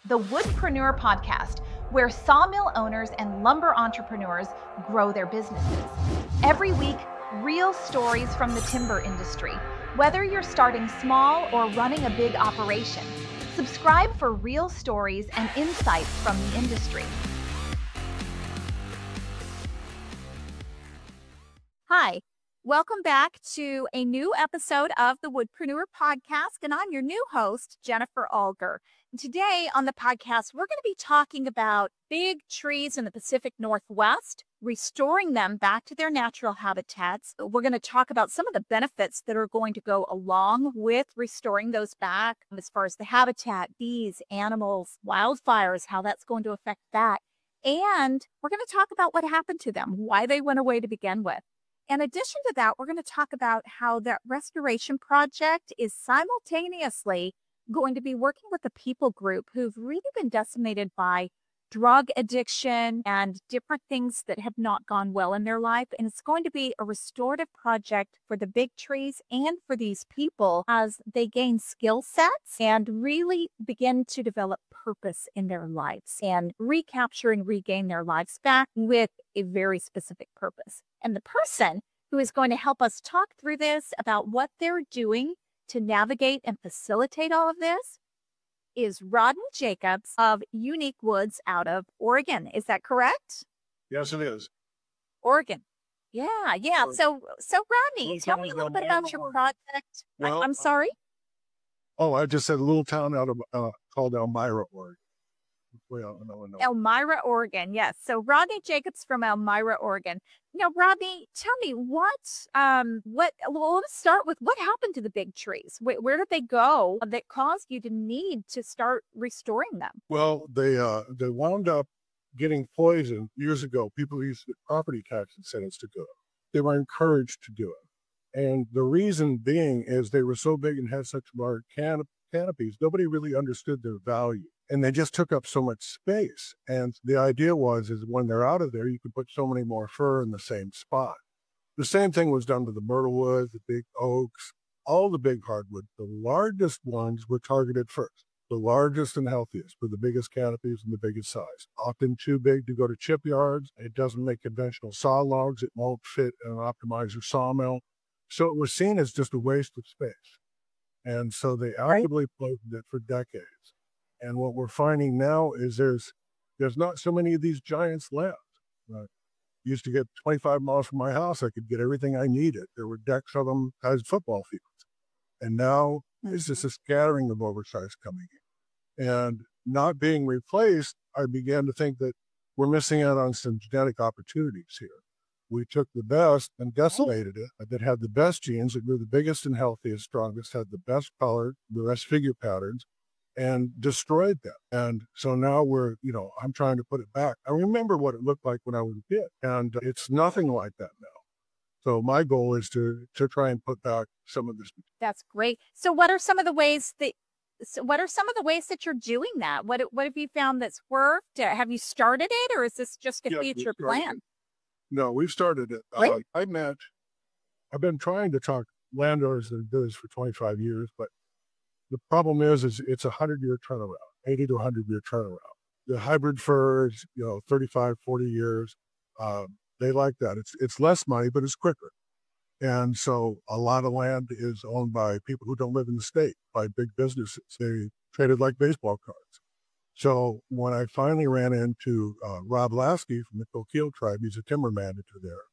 the Woodpreneur Podcast, where sawmill owners and lumber entrepreneurs grow their businesses. Every week, real stories from the timber industry. Whether you're starting small or running a big operation, subscribe for real stories and insights from the industry. Hi, welcome back to a new episode of the Woodpreneur Podcast, and I'm your new host, Jennifer Alger. And today on the podcast, we're going to be talking about big trees in the Pacific Northwest, restoring them back to their natural habitats. We're going to talk about some of the benefits that are going to go along with restoring those back as far as the habitat, bees, animals, wildfires, how that's going to affect that. And we're going to talk about what happened to them, why they went away to begin with. In addition to that, we're going to talk about how that restoration project is simultaneously going to be working with a people group who've really been decimated by drug addiction and different things that have not gone well in their life. And it's going to be a restorative project for the big trees and for these people as they gain skill sets and really begin to develop purpose in their lives and recapture and regain their lives back with a very specific purpose. And the person who is going to help us talk through this about what they're doing to navigate and facilitate all of this is Rodney Jacobs of Unique Woods out of Oregon. Is that correct? Yes, it is. Oregon. Yeah. So Rodney, tell me a little bit about your project. Well, I'm sorry? I just said a little town out of called Elmira, Oregon. Way out in Illinois. Elmira, Oregon. Yes. So Rodney Jacobs from Elmira, Oregon. Now, Rodney, tell me well, let's start with what happened to the big trees. Where did they go that caused you to need to start restoring them? Well, they wound up getting poisoned years ago. People used property tax incentives to do it. They were encouraged to do it. And the reason being is they were so big and had such large canopies, nobody really understood their value. And they just took up so much space. And the idea is when they're out of there, you can put so many more fir in the same spot. The same thing was done to the myrtle wood, the big oaks, all the big hardwood. The largest ones were targeted first. The largest and healthiest with the biggest canopies and the biggest size. Often too big to go to chip yards. It doesn't make conventional saw logs. It won't fit an optimizer sawmill. So it was seen as just a waste of space. And so they actively poisoned it for decades. And what we're finding now is there's not so many of these giants left. Used to get 25 miles from my house, I could get everything I needed. There were decks of them as football fields. And now it's just a scattering of oversized coming in. And not being replaced, I began to think that we're missing out on some genetic opportunities here. We took the best and decimated it, that had the best genes, that were the biggest and healthiest, strongest, had the best color, the best figure patterns, and destroyed them. And so now I'm trying to put it back. I remember what it looked like when I was a kid, and it's nothing like that now. So my goal is to try and put back some of this. That's great. So what are some of the ways that you're doing that? What have you found that's worked? Have you started it, or is this just a future plan? No, we've started it. I've been trying to talk landowners that do this for 25 years, but the problem is it's a 100-year turnaround, 80 to 100-year turnaround. The hybrid firs, 35, 40 years, they like that. It's less money, but it's quicker. And so a lot of land is owned by people who don't live in the state, by big businesses. They traded like baseball cards. So when I finally ran into Rob Lasky from the Coquille Tribe, he's a timber manager there,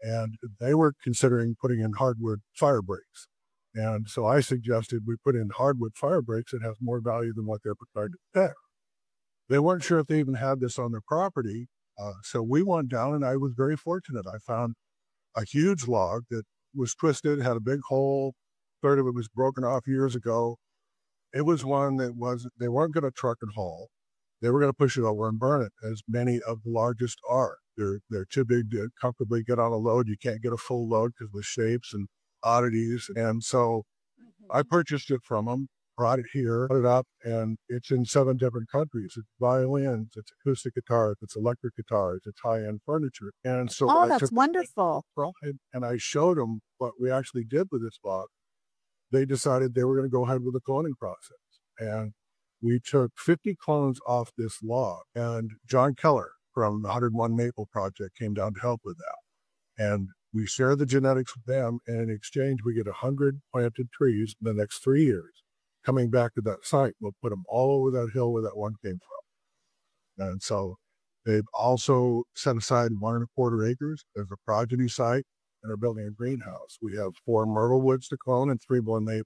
and they were considering putting in hardwood fire breaks. And so I suggested we put in hardwood fire breaks that has more value than what they're prepared to pay. They weren't sure if they even had this on their property. So we went down, and I was very fortunate. I found a huge log that was twisted, had a big hole. Third of it was broken off years ago. It was one that they weren't going to truck and haul. They were going to push it over and burn it, as many of the largest are. They're too big to comfortably get on a load. You can't get a full load because of the shapes and oddities. And so I purchased it from them, brought it here, put it up, and it's in 7 different countries. It's violins, it's acoustic guitars, it's electric guitars, it's high-end furniture. And so that's wonderful. And I showed them what we actually did with this box. They decided they were going to go ahead with the cloning process. And We took 50 clones off this log, and John Keller from the 101 Maple Project came down to help with that. And we share the genetics with them, and in exchange, we get 100 planted trees in the next 3 years. Coming back to that site, we'll put them all over that hill where that one came from. And so they've also set aside 1.25 acres as a progeny site and are building a greenhouse. We have 4 myrtle woods to clone and 3 blood maples.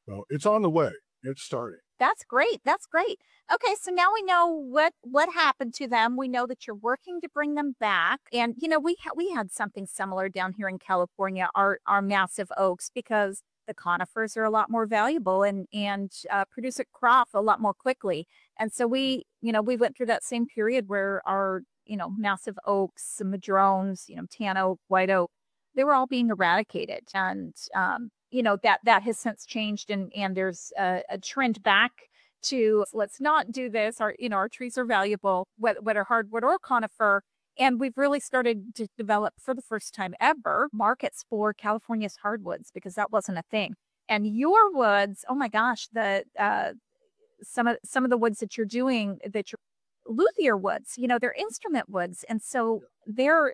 So it's on the way. It's starting. That's great. That's great. Okay, so now we know what happened to them. We know that you're working to bring them back. And, you know, we had something similar down here in California, our massive oaks, because the conifers are a lot more valuable and produce a crop a lot more quickly. And so we went through that same period where our, massive oaks, madrones, tan oak, white oak, they were all being eradicated. And, that has since changed, and there's a trend back to let's not do this. Our trees are valuable, whether hardwood or conifer. And we've really started to develop, for the first time ever, markets for California's hardwoods, because that wasn't a thing. And your woods, oh my gosh, some of the woods that you're doing, that you're luthier woods, they're instrument woods, and so they're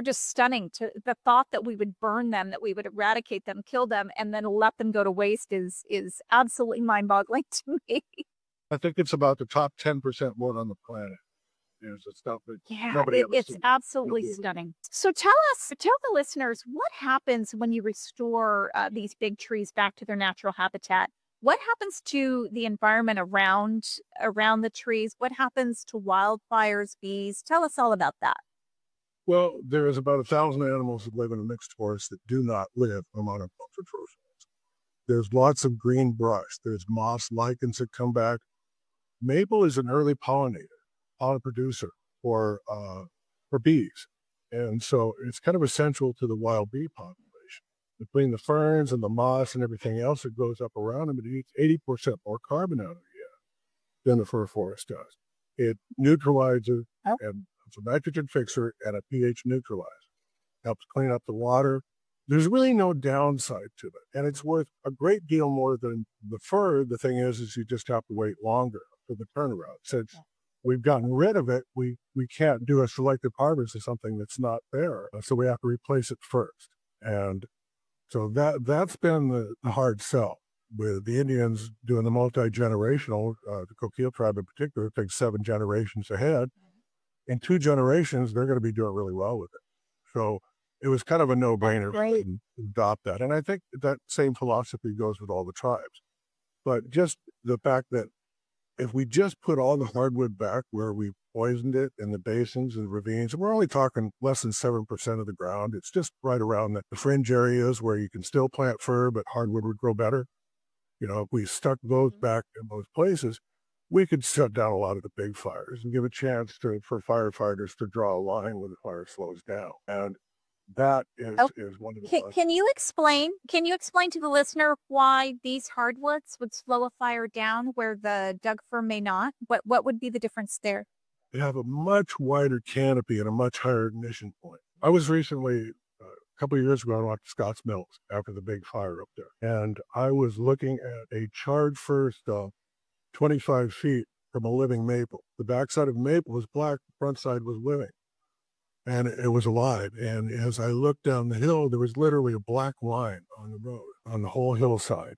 just stunning. To the thought that we would burn them, that we would eradicate them, kill them, and then let them go to waste is absolutely mind-boggling to me. I think it's about the top 10% wood on the planet. There's stuff that nobody ever it's seen. absolutely stunning. So tell the listeners, what happens when you restore these big trees back to their natural habitat? What happens to the environment around the trees? What happens to wildfires, bees? Tell us all about that. Well, there is about 1,000 animals that live in a mixed forest that do not live among a cultural. There's lots of green brush. There's moss lichens that come back. Maple is an early pollen producer for bees. And so it's kind of essential to the wild bee population. Between the ferns and the moss and everything else that goes up around them, it eats 80% more carbon out of the air than the fir forest does. It neutralizes, and it's a nitrogen fixer and a pH neutralizer. Helps clean up the water. There's really no downside to it. And it's worth a great deal more than the fir. The thing is you just have to wait longer for the turnaround. Since we've gotten rid of it, we can't do a selective harvest of something that's not there. So we have to replace it first. And so that's been the hard sell. With the Indians doing the multi-generational, the Coquille Tribe in particular, it takes 7 generations ahead. In 2 generations, they're going to be doing really well with it. So it was kind of a no-brainer to adopt that. And I think that same philosophy goes with all the tribes. But just the fact that if we just put all the hardwood back where we poisoned it in the basins and ravines, and we're only talking less than 7% of the ground. It's just right around the fringe areas where you can still plant fir, but hardwood would grow better. If we stuck those back in those places, we could shut down a lot of the big fires and give a chance for firefighters to draw a line when the fire slows down. And that is one of the Can you explain to the listener why these hardwoods would slow a fire down where the Doug fir may not? What would be the difference there? They have a much wider canopy and a much higher ignition point. I was recently, a couple of years ago, I went to Scotts Mills after the big fire up there. And I was looking at a charred fir stump 25 feet from a living maple. The backside of maple was black, the front side was living. And it was alive. And as I looked down the hill, there was literally a black line on the road, on the whole hillside.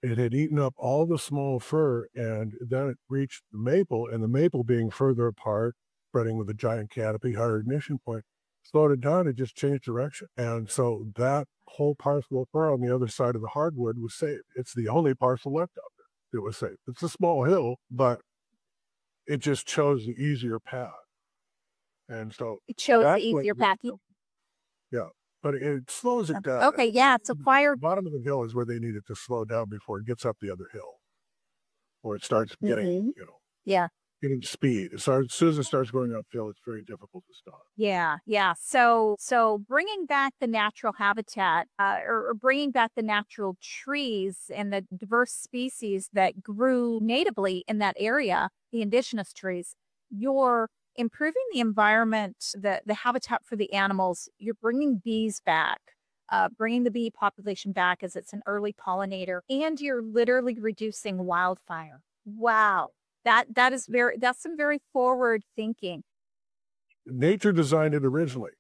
It had eaten up all the small fir, and then it reached the maple, and the maple being further apart, spreading with a giant canopy, higher ignition point, slowed it down. It just changed direction. And so that whole parcel of fir on the other side of the hardwood was saved. It's the only parcel left out there that was saved. It's a small hill, but it just chose the easier path. And so it chose the easier path. Yeah, but it slows it down. Okay, yeah, it's a fire. The bottom of the hill is where they need it to slow down before it gets up the other hill, or it starts getting, getting speed. As soon as it starts going uphill, it's very difficult to stop. Yeah. So bringing back the natural habitat, or bringing back the natural trees and the diverse species that grew natively in that area, the indigenous trees, you're improving the environment, the habitat for the animals. You're bringing bees back, bringing the bee population back as it's an early pollinator, and you're literally reducing wildfire. Wow. That's some very forward thinking. Nature designed it originally,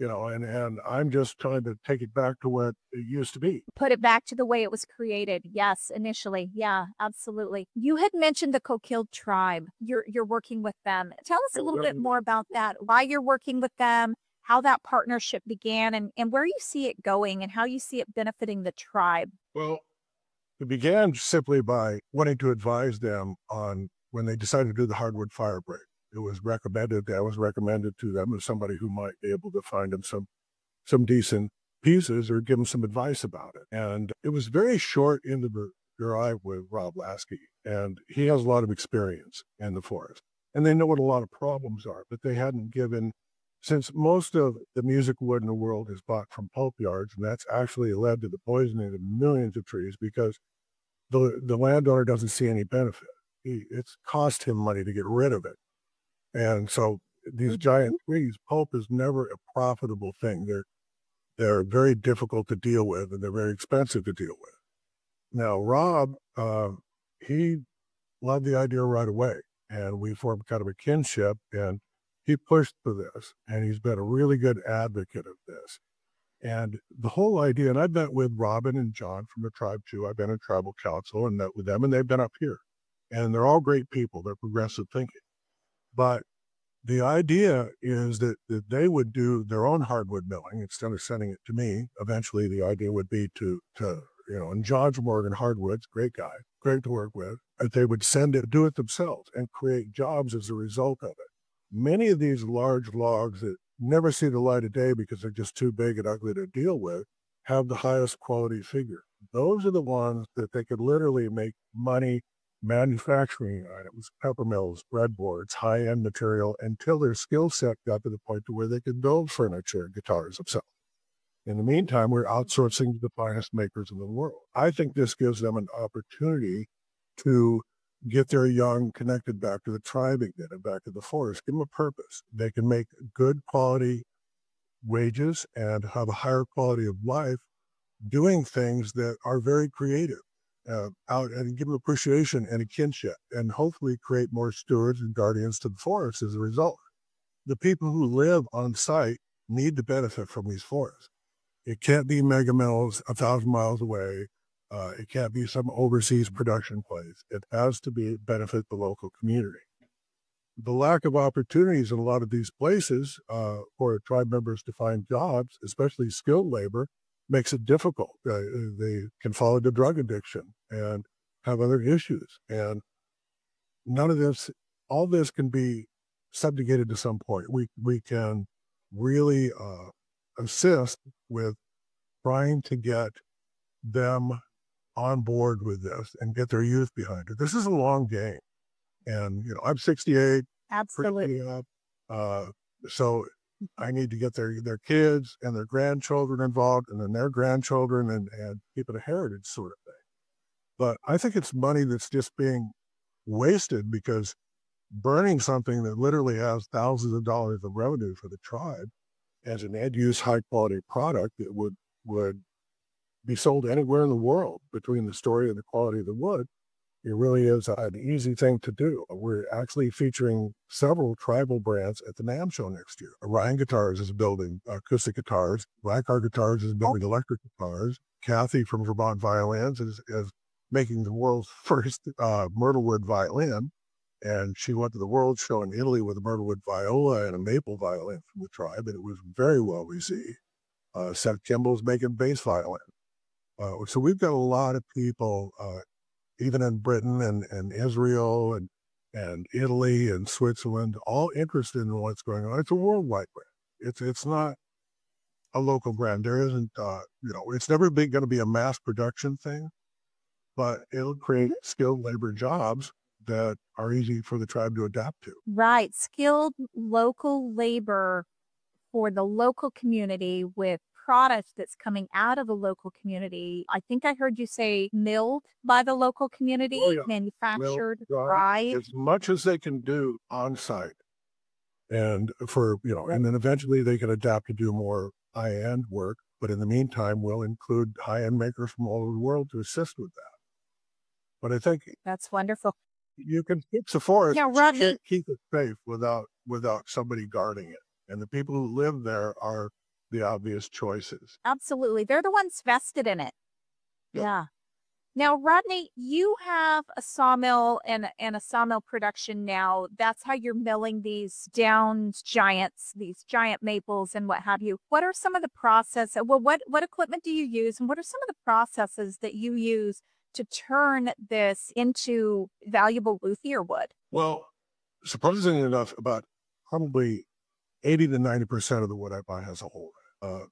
and I'm just trying to take it back to what it used to be. Put it back to the way it was created. Yes, initially. Yeah, absolutely. You had mentioned the Coquille Tribe. You're working with them. Tell us a little bit more about that, why you're working with them, how that partnership began, and where you see it going and how you see it benefiting the tribe. Well, it began simply by wanting to advise them on when they decided to do the hardwood fire break. That was recommended to them as somebody who might be able to find them some decent pieces or give them some advice about it. And it was very short into the drive with Rob Lasky, and he has a lot of experience in the forest. And they know what a lot of problems are, but they hadn't given, since most of the music wood in the world is bought from pulp yards, and that's actually led to the poisoning of millions of trees because the landowner doesn't see any benefit. It's cost him money to get rid of it. And so these giant trees, pulp is never a profitable thing. They're very difficult to deal with, and they're very expensive to deal with. Now, Rob, he loved the idea right away, and we formed kind of a kinship, and he pushed for this, and he's been a really good advocate of this. And the whole idea, and I've met with Robin and John from the tribe too. I've been in tribal council and met with them, and they've been up here. And they're all great people. They're progressive thinking. But the idea is that they would do their own hardwood milling instead of sending it to me. Eventually, the idea would be to and John's Morgan Hardwoods, great guy, great to work with, that they would do it themselves and create jobs as a result of it. Many of these large logs that never see the light of day because they're just too big and ugly to deal with have the highest quality figure. Those are the ones that they could literally make money manufacturing items, pepper mills, breadboards, high-end material, until their skill set got to the point to where they could build furniture and guitars themselves. In the meantime, we're outsourcing to the finest makers in the world. I think this gives them an opportunity to get their young connected back to the tribe again and back to the forest, give them a purpose. They can make good quality wages and have a higher quality of life doing things that are very creative. Out and give them appreciation and a kinship, and hopefully create more stewards and guardians to the forest as a result. The people who live on site need to benefit from these forests. It can't be mega mills 1,000 miles away. It can't be some overseas production place. It has to benefit the local community. The lack of opportunities in a lot of these places for tribe members to find jobs, especially skilled labor, makes it difficult. They can fall into drug addiction and have other issues. And all this can be subjugated to some point. We can really assist with trying to get them on board with this and get their youth behind it. This is a long game. And, I'm 68. Absolutely. So I need to get their kids and their grandchildren involved, and then their grandchildren, and keep it a heritage sort of thing. But I think it's money that's just being wasted, because burning something that literally has thousands of dollars of revenue for the tribe as an end-use high-quality product that would be sold anywhere in the world, between the story and the quality of the wood, it really is an easy thing to do. We're actually featuring several tribal brands at the NAMM show next year. Orion Guitars is building acoustic guitars. Black Art Guitars is building electric guitars. Kathy from Vermont Violins is making the world's first myrtlewood violin. And she went to the World Show in Italy with a myrtlewood viola and a maple violin from the tribe, and it was very well received. Seth Kimball's making bass violin. So we've got a lot of people, even in Britain and Israel and Italy and Switzerland, all interested in what's going on. It's a worldwide brand. It's not a local brand. There isn't, it's never going to be a mass production thing, but it'll create skilled labor jobs that are easy for the tribe to adapt to. Right. Skilled local labor for the local community with product that's coming out of the local community. I think I heard you say milled by the local community, manufactured, right? As much as they can do on site. And and then eventually they can adapt to do more high-end work. But in the meantime, we'll include high-end makers from all over the world to assist with that. But I think That's wonderful. you can fix a forest, Now, but you Rodney, can't keep it safe without somebody guarding it. And the people who live there are the obvious choices. absolutely. They're the ones vested in it. Yep. Yeah. Now, Rodney, you have a sawmill and a sawmill production now. That's how you're milling these downed giants, these giant maples and what have you. What are some of the process? Well, what equipment do you use, and what are some of the processes that you use to turn this into valuable luthier wood? Well, surprisingly enough, about probably 80 to 90% of the wood I buy has a hole in it.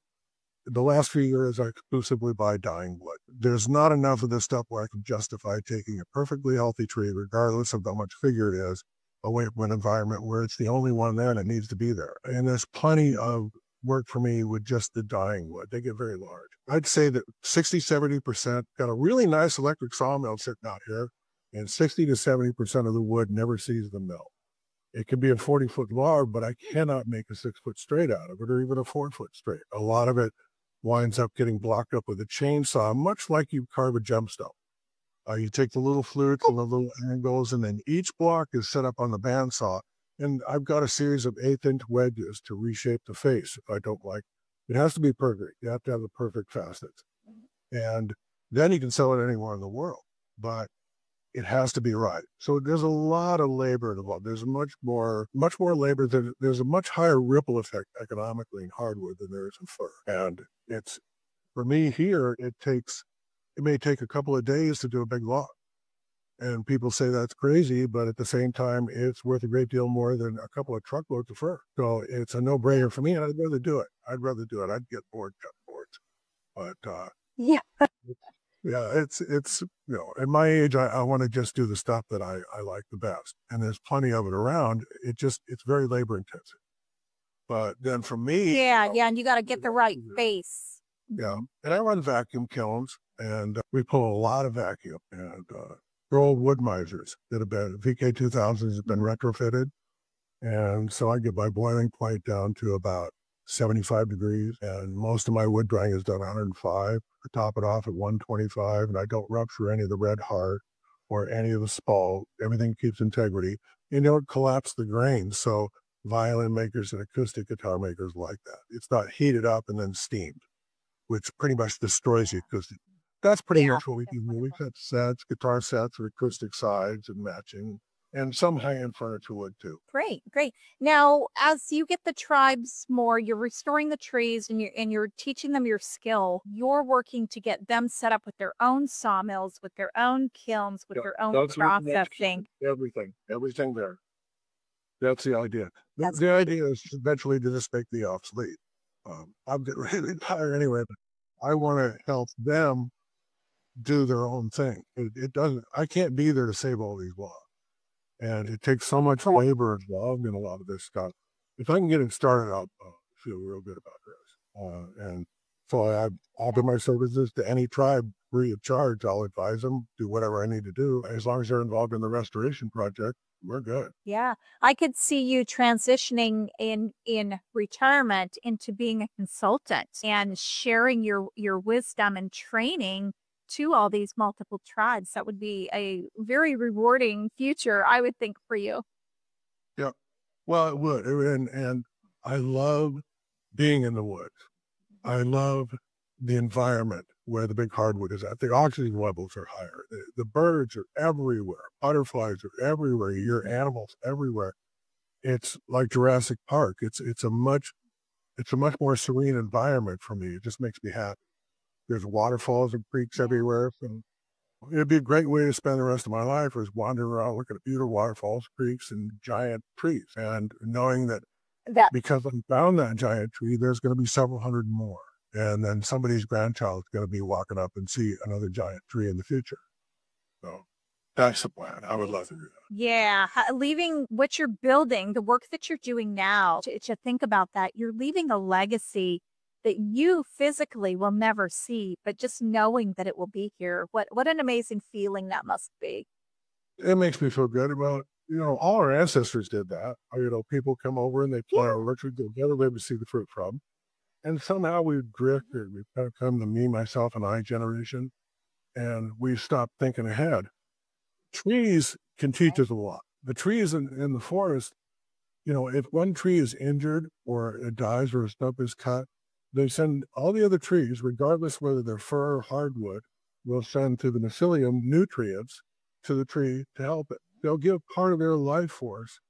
The last few years, I exclusively buy dying wood. There's not enough of this stuff where I can justify taking a perfectly healthy tree, regardless of how much figure it is, away from an environment where it's the only one there and it needs to be there. And there's plenty of work for me with just the dying wood. They get very large. I'd say that 60, 70% got a really nice electric sawmill sitting out here, and 60 to 70% of the wood never sees the mill. It can be a 40-foot log, but I cannot make a 6-foot straight out of it, or even a 4-foot straight. A lot of it winds up getting blocked up with a chainsaw, much like you carve a gemstone. You take the little flutes and the little angles, and then each block is set up on the bandsaw. And I've got a series of 1/8-inch wedges to reshape the face if I don't like it. It has to be perfect. You have to have the perfect facets. And then you can sell it anywhere in the world. But it has to be right. So there's a lot of labor involved. There's much more labor. There's a much higher ripple effect economically in hardwood than there is in fir. And it's, for me here, it may take a couple of days to do a big log. And people say that's crazy, but at the same time, it's worth a great deal more than a couple of truckloads of fir. So it's a no-brainer for me, and I'd rather do it. I'd get bored cutting boards. But Yeah. yeah, it's at my age, I want to just do the stuff that I like the best. And there's plenty of it around. It's very labor intensive. But then for me. Yeah. And you got to get the right face. Yeah. And I run vacuum kilns, and we pull a lot of vacuum. And they're old wood misers that have been, VK2000s have been retrofitted. And so I get my boiling point down to about 75 degrees, and most of my wood drying is done 105. I top it off at 125, and I don't rupture any of the red heart or any of the spall. Everything keeps integrity. You don't collapse the grain. So violin makers and acoustic guitar makers like that. It's not heated up and then steamed, which pretty much destroys the acoustic. That's pretty much what we do. We've got sets, guitar sets with acoustic sides and matching, and some high-end furniture wood too. Great. Now, as you get the tribes more, you're restoring the trees and you're teaching them your skill. You're working to get them set up with their own sawmills, with their own kilns, with their own processing. Everything there. That's the idea. The idea is eventually to just make the obsolete. I'm getting really tired anyway, but I want to help them do their own thing. It doesn't. I can't be there to save all these logs. And it takes so much labor involved in a lot of this stuff. If I can get it started, I'll feel real good about this. And so I offer my services to any tribe free of charge. I'll advise them, do whatever I need to do. As long as they're involved in the restoration project, we're good. Yeah. I could see you transitioning in retirement into being a consultant and sharing your wisdom and training to all these multiple tribes. That would be a very rewarding future, I would think, for you. Yeah, well, it would. And I love being in the woods. I love the environment where the big hardwood is at. The oxygen levels are higher. The birds are everywhere. Butterflies are everywhere. You hear animals everywhere. It's like Jurassic Park. It's a much more serene environment for me. It just makes me happy. There's waterfalls and creeks everywhere. And it'd be a great way to spend the rest of my life, is wandering around looking at beautiful waterfalls, creeks, and giant trees. And knowing that because I found that giant tree, there's going to be several hundred more. And then somebody's grandchild is going to be walking up and see another giant tree in the future. So that's the plan. I would love to do that. Yeah. Leaving what you're building, the work that you're doing now, to think about that, you're leaving a legacy that you physically will never see, but just knowing that it will be here. What an amazing feeling that must be. It makes me feel good. Well, all our ancestors did that. People come over and they plant a orchard together, they would see the fruit from. And somehow we've drifted. We've kind of come to me, myself, and I generation, and we stopped thinking ahead. trees can teach us a lot. The trees in the forest, if one tree is injured or it dies or a stump is cut, they send all the other trees, regardless whether they're fir or hardwood, will send to the mycelium nutrients to the tree to help it. They'll give part of their life force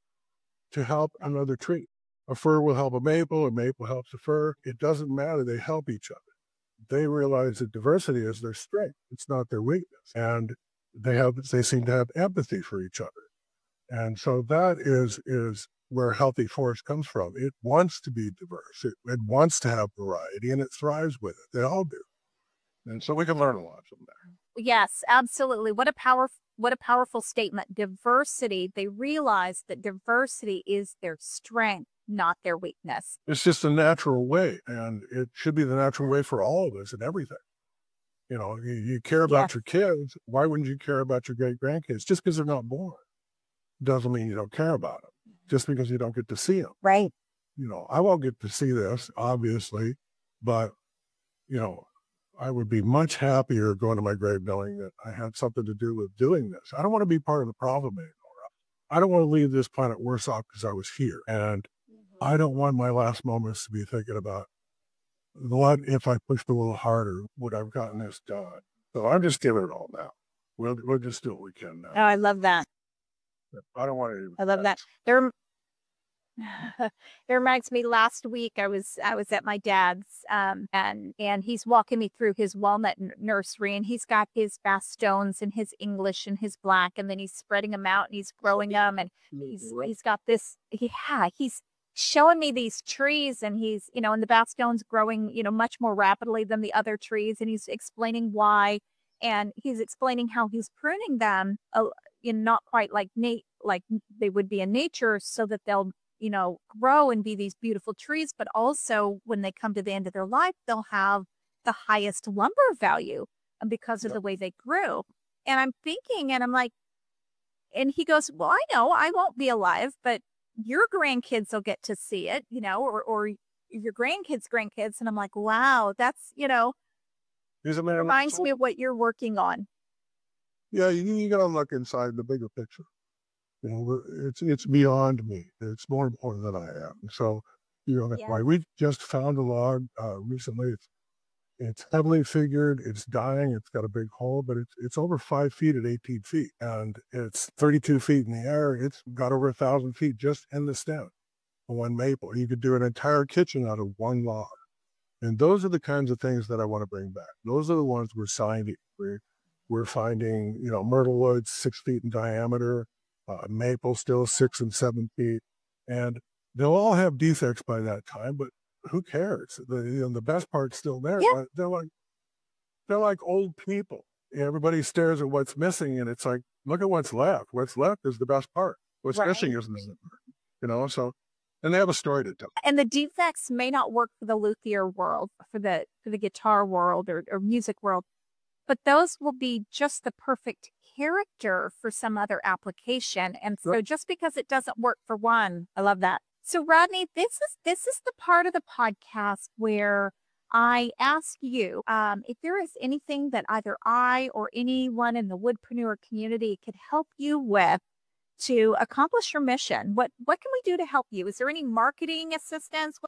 to help another tree. A fir will help a maple helps a fir. It doesn't matter. They help each other. They realize that diversity is their strength. It's not their weakness. And they seem to have empathy for each other. And so that is where healthy forest comes from. It wants to be diverse. It wants to have variety, and it thrives with it. They all do. And so we can learn a lot from there. Yes, absolutely. What a powerful statement. Diversity. They realize that diversity is their strength, not their weakness. It's just a natural way, and it should be the natural way for all of us and everything. You care about your kids. Why wouldn't you care about your great-grandkids? Just because they're not born doesn't mean you don't care about them. Just because you don't get to see them. Right. I won't get to see this, obviously, but, I would be much happier going to my grave knowing that I had something to do with doing this. I don't want to be part of the problem anymore. I don't want to leave this planet worse off because I was here. And I don't want my last moments to be thinking about what if I pushed a little harder, would I have gotten this done? So I'm just giving it all now. We'll just do what we can now. Oh, I love that. I don't want to. I love that. It reminds me, last week I was at my dad's and he's walking me through his walnut nursery, and he's got his bastones and his English and his black, and then he's spreading them out and he's growing them, and he's got this. He's showing me these trees, and he's and the bastones growing much more rapidly than the other trees, and he's explaining why, and he's explaining how he's pruning them not quite like they would be in nature, so that they'll grow and be these beautiful trees, but also when they come to the end of their life, they'll have the highest lumber value because of the way they grew. And I'm thinking, and I'm like, and he goes, well, I know I won't be alive, but your grandkids will get to see it, or your grandkids. And I'm like, wow, that's, reminds me of what you're working on. Yeah, you got to look inside the bigger picture. It's beyond me. It's more important than I am. So, that's why we just found a log recently. It's heavily figured. It's dying. It's got a big hole, but it's over 5 feet at 18 feet, and it's 32 feet in the air. It's got over 1,000 feet just in the stem of one maple. You could do an entire kitchen out of one log, and those are the kinds of things that I want to bring back. Those are the ones we're finding. We're finding, myrtle woods 6 feet in diameter. Maple still 6 and 7 feet, and they'll all have defects by that time, but who cares? The best part's still there. Yeah. They're like old people. Everybody stares at what's missing, and it's like, look at what's left. What's left is the best part. What's missing isn't the part. So, and they have a story to tell. And the defects may not work for the luthier world, for the guitar world or music world, but those will be just the perfect character for some other application. And so just because it doesn't work for one, I love that. So Rodney, this is the part of the podcast where I ask you if there is anything that either I or anyone in the Woodpreneur community could help you with to accomplish your mission. What can we do to help you? Is there any marketing assistance?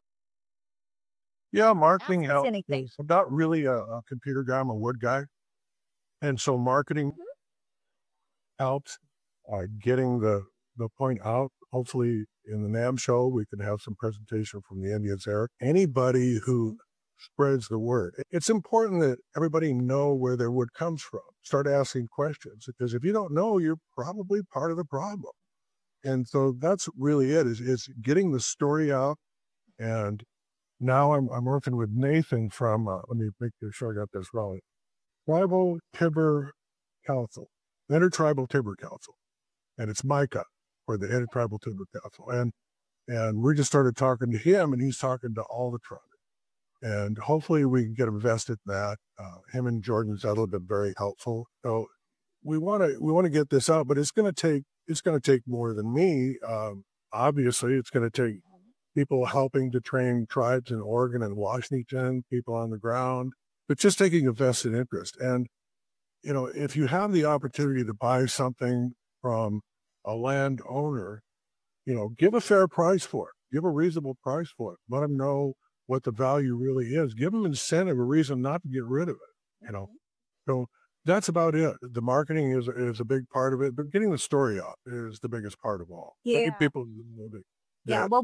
Yeah, marketing helps. Anything. I'm not really a computer guy. I'm a wood guy. And so marketing helps getting the point out. Hopefully in the NAM show, we can have some presentation from the Indians there. Anybody who spreads the word. It's important that everybody know where their wood comes from. Start asking questions, because if you don't know, you're probably part of the problem. And so that's really it, is getting the story out. And now I'm working with Nathan from, let me make sure I got this wrong, Tribal Timber Council, Intertribal Timber Council. And it's Micah for the Intertribal Timber Council. And we just started talking to him, and he's talking to all the tribes. And hopefully we can get invested in that. Him and Jordan Zettel have been very helpful. So we want to get this out, but it's going to take more than me. Obviously, it's going to take people helping to train tribes in Oregon and Washington, people on the ground, but just taking a vested interest. And if you have the opportunity to buy something from a landowner, give a fair price for it. Give a reasonable price for it. Let them know what the value really is. Give them incentive, a reason not to get rid of it, So that's about it. The marketing is a big part of it, but getting the story out is the biggest part of all. Yeah. People know yeah. Well,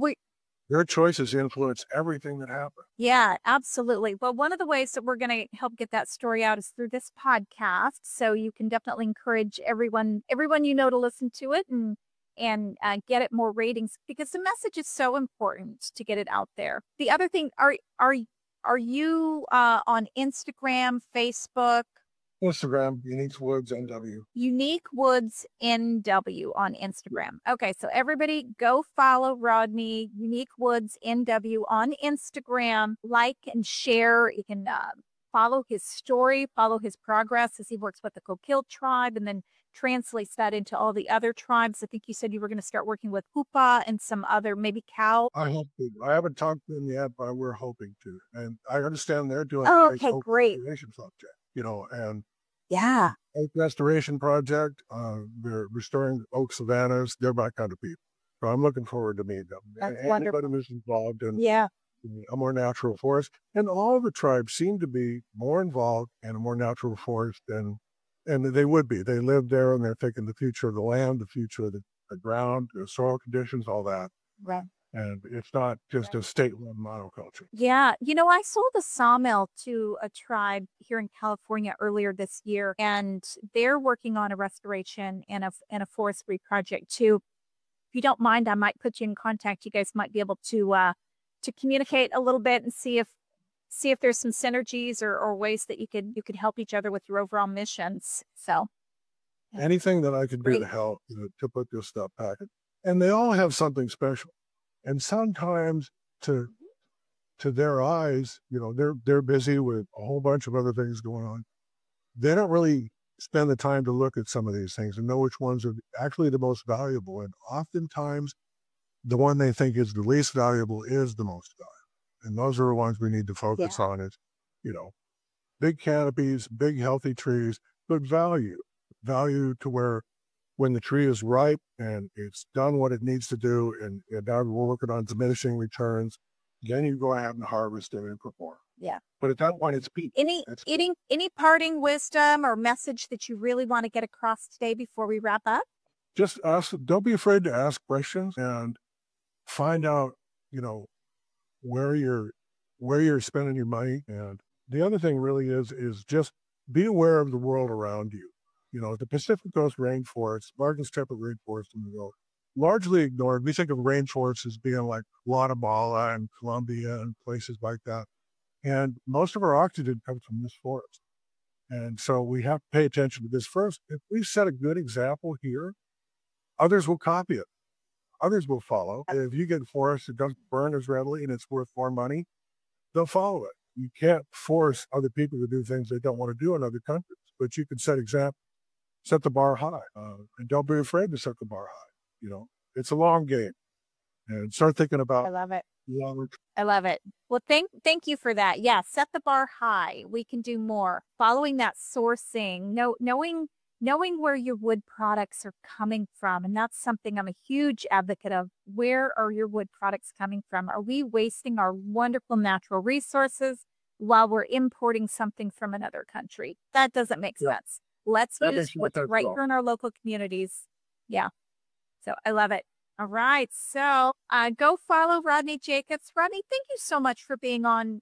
their choices influence everything that happens. Yeah, absolutely. Well, one of the ways that we're going to help get that story out is through this podcast. So you can definitely encourage everyone to listen to it and get it more ratings, because the message is so important to get it out there. The other thing, are you on Instagram, Facebook? Instagram, Unique Woods NW. Unique Woods NW on Instagram. Okay, so everybody go follow Rodney, Unique Woods NW on Instagram. Like and share. You can follow his story, follow his progress as he works with the Coquille Tribe and then translates that into all the other tribes. I think you said you were going to start working with Hoopa and some other, maybe cow. I hope to. I haven't talked to them yet, but we're hoping to. And I understand they're doing okay, great. Project, and yeah, oak restoration project. They're restoring oak savannas. They're my kind of people. So I'm looking forward to meeting them. That's anybody wonderful. who's involved in yeah. a more natural forest. And all of the tribes seem to be more involved in a more natural forest and they would be. They live there and they're thinking the future of the land, the future of the ground, the soil conditions, all that. Right. And it's not just a state-run monoculture. Yeah. I sold a sawmill to a tribe here in California earlier this year, and they're working on a restoration and a forestry project too. If you don't mind, I might put you in contact. You guys might be able to communicate a little bit and see if there's some synergies or ways that you could help each other with your overall missions. So anything that I could do to help to put this stuff back. And they all have something special. And sometimes to their eyes, they're busy with a whole bunch of other things going on. They don't really spend the time to look at some of these things and know which ones are actually the most valuable. And oftentimes the one they think is the least valuable is the most valuable. And those are the ones we need to focus on is, big canopies, big healthy trees, but value to where when the tree is ripe and it's done what it needs to do, and now we're working on diminishing returns, then you go ahead and harvest it and perform. Yeah. But at that point, it's peak. Any parting wisdom or message that you really want to get across today before we wrap up? Just don't be afraid to ask questions and find out, where you're spending your money. And the other thing really is just be aware of the world around you. The Pacific Coast rainforest, largest temperate rainforest in the world, largely ignored. We think of rainforests as being like Guatemala and Colombia and places like that. And most of our oxygen comes from this forest. And so we have to pay attention to this first. If we set a good example here, others will copy it. Others will follow. If you get a forest that doesn't burn as readily and it's worth more money, they'll follow it. You can't force other people to do things they don't want to do in other countries, but you can set the bar high, and don't be afraid to set the bar high. It's a long game, and start thinking about. I love it. Longer. I love it. Well, thank you for that. Yeah, set the bar high. We can do more. Following that sourcing, knowing where your wood products are coming from, and that's something I'm a huge advocate of. Where are your wood products coming from? Are we wasting our wonderful natural resources while we're importing something from another country? That doesn't make sense. Let's use what's right here in our local communities. Yeah. So I love it. All right. So go follow Rodney Jacobs. Rodney, thank you so much for being on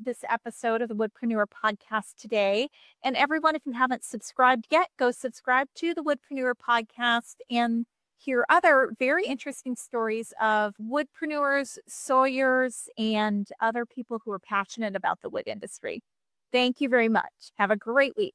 this episode of the Woodpreneur Podcast today. And everyone, if you haven't subscribed yet, go subscribe to the Woodpreneur Podcast and hear other very interesting stories of woodpreneurs, sawyers, and other people who are passionate about the wood industry. Thank you very much. Have a great week.